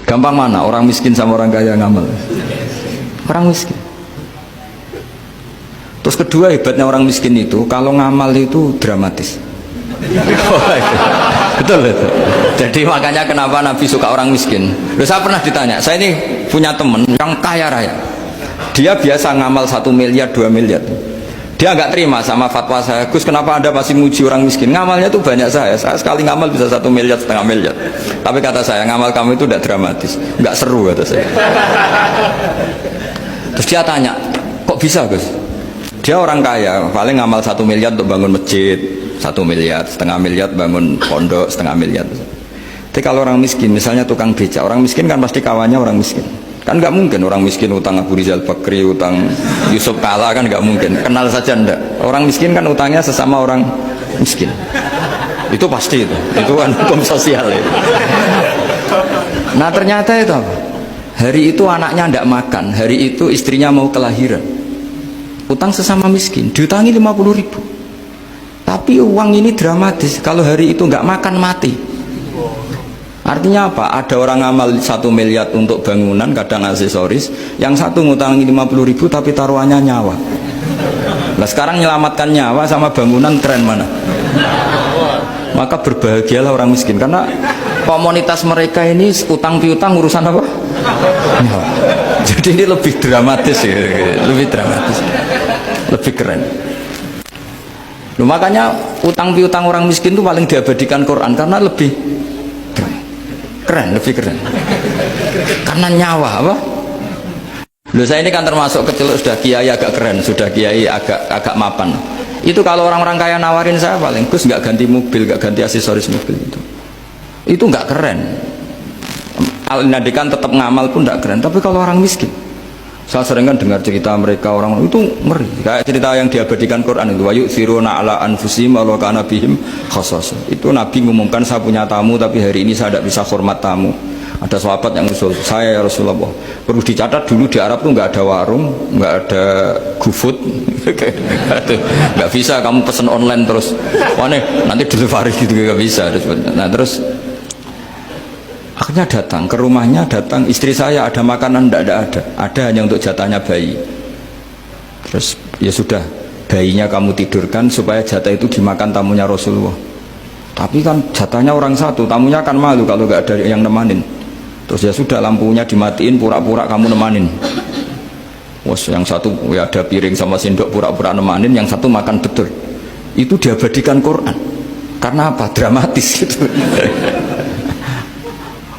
Gampang mana? Orang miskin sama orang kaya ngamal? Orang miskin. Terus kedua hebatnya orang miskin itu, kalau ngamal itu dramatis. Betul betul. Jadi makanya kenapa Nabi suka orang miskin. Loh, saya pernah ditanya, saya ini punya teman yang kaya raya. Dia biasa ngamal 1 miliar, 2 miliar. Dia nggak terima sama fatwa saya, Gus kenapa Anda masih muji orang miskin? Ngamalnya tuh banyak saya sekali ngamal bisa 1 miliar, setengah miliar. Tapi kata saya, ngamal kamu itu tidak dramatis, nggak seru kata saya. Terus dia tanya, kok bisa Gus? Dia orang kaya, paling ngamal 1 miliar untuk bangun masjid, 1 miliar, setengah miliar bangun pondok, setengah miliar. Tapi kalau orang miskin, misalnya tukang becak, orang miskin kan pasti kawannya orang miskin. Kan nggak mungkin orang miskin utang Abu Rizal Bakri, utang Yusuf Kala, kan nggak mungkin. Kenal saja ndak. Orang miskin kan utangnya sesama orang miskin. Itu pasti itu kan hukum sosial itu. Nah ternyata itu apa? Hari itu anaknya ndak makan, hari itu istrinya mau kelahiran. Utang sesama miskin, diutangi 50.000. Tapi uang ini dramatis. Kalau hari itu nggak makan mati. Artinya apa? Ada orang amal 1 miliar untuk bangunan, kadang aksesoris, yang satu ngutangi 50.000 tapi taruhannya nyawa. Nah sekarang menyelamatkan nyawa sama bangunan tren mana? Maka berbahagialah orang miskin, karena komunitas mereka ini utang piutang urusan apa? Nyawa. Jadi ini lebih dramatis ya, lebih dramatis, lebih keren. Loh, makanya utang piutang orang miskin itu paling diabadikan Quran karena lebih keren, lebih keren. Karena nyawa apa? Loh, saya ini kan termasuk kecil sudah kiai agak keren, sudah kiai agak mapan. Itu kalau orang-orang kaya nawarin saya paling Gus nggak ganti mobil, nggak ganti aksesoris mobil itu nggak keren. Al-Nadikan tetap ngamal pun nggak keren. Tapi kalau orang miskin, saya sering kan dengar cerita mereka orang itu ngeri. Kayak cerita yang diabadikan Quran itu, wa yu'thiruna ala anfusihim walau kana bihim khassasah. Itu Nabi ngumumkan, saya punya tamu tapi hari ini saya tidak bisa hormat tamu. Ada sahabat yang usul, saya ya Rasulullah, perlu dicatat dulu di Arab tuh nggak ada warung, nggak ada GoFood, nggak bisa kamu pesen online terus, wah nih nanti delivery gitu nggak bisa. Nah terus akhirnya datang ke rumahnya, datang istri saya, ada makanan? Tidak ada hanya untuk jatahnya bayi. Terus ya sudah, bayinya kamu tidurkan supaya jatah itu dimakan tamunya Rasulullah. Tapi kan jatahnya orang satu, tamunya kan malu kalau nggak ada yang nemanin. Terus ya sudah, lampunya dimatiin, pura-pura kamu nemanin. Wos yang satu ya ada piring sama sendok, pura-pura nemanin, yang satu makan betul. Itu diabadikan Quran. Karena apa? Dramatis gitu.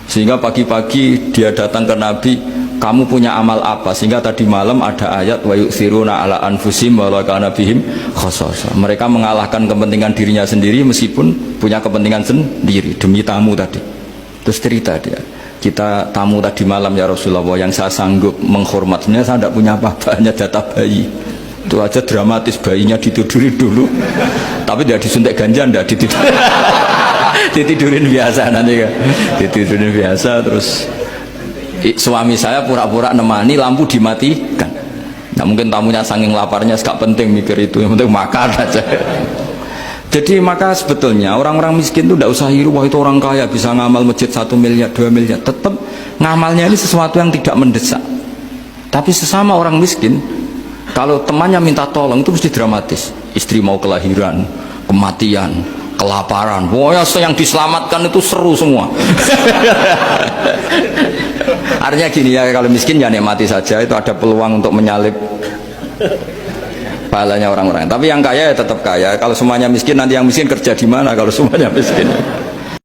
Sehingga pagi-pagi dia datang ke Nabi, kamu punya amal apa? Sehingga tadi malam ada ayat wa yu'thiruna ala anfusihim walau kana bihim khassasah. Mereka mengalahkan kepentingan dirinya sendiri meskipun punya kepentingan sendiri demi tamu tadi. Terus cerita dia, kita tamu tadi malam ya Rasulullah, yang saya sanggup menghormatnya saya tidak punya apa-apa, hanya jatah bayi. Itu aja dramatis, bayinya ditidurin dulu. Tapi tidak disuntik ganja, tidak ditidurin. Ditidurin biasa nanti kan, ditidurin biasa. Terus suami saya pura-pura nemani, lampu dimatikan. Nah mungkin tamunya saking laparnya gak penting mikir itu, yang penting makan aja. Jadi maka sebetulnya orang-orang miskin itu tidak usah hiru, wah itu orang kaya bisa ngamal masjid 1 miliar, 2 miliar. Tetap ngamalnya ini sesuatu yang tidak mendesak. Tapi sesama orang miskin, kalau temannya minta tolong itu mesti dramatis. Istri mau kelahiran, kematian, kelaparan, pokoknya yang diselamatkan itu seru semua. Artinya gini ya, kalau miskin ya nikmati saja, itu ada peluang untuk menyalip pahalanya orang-orang. Tapi yang kaya ya tetap kaya. Kalau semuanya miskin, nanti yang miskin kerja di mana kalau semuanya miskin?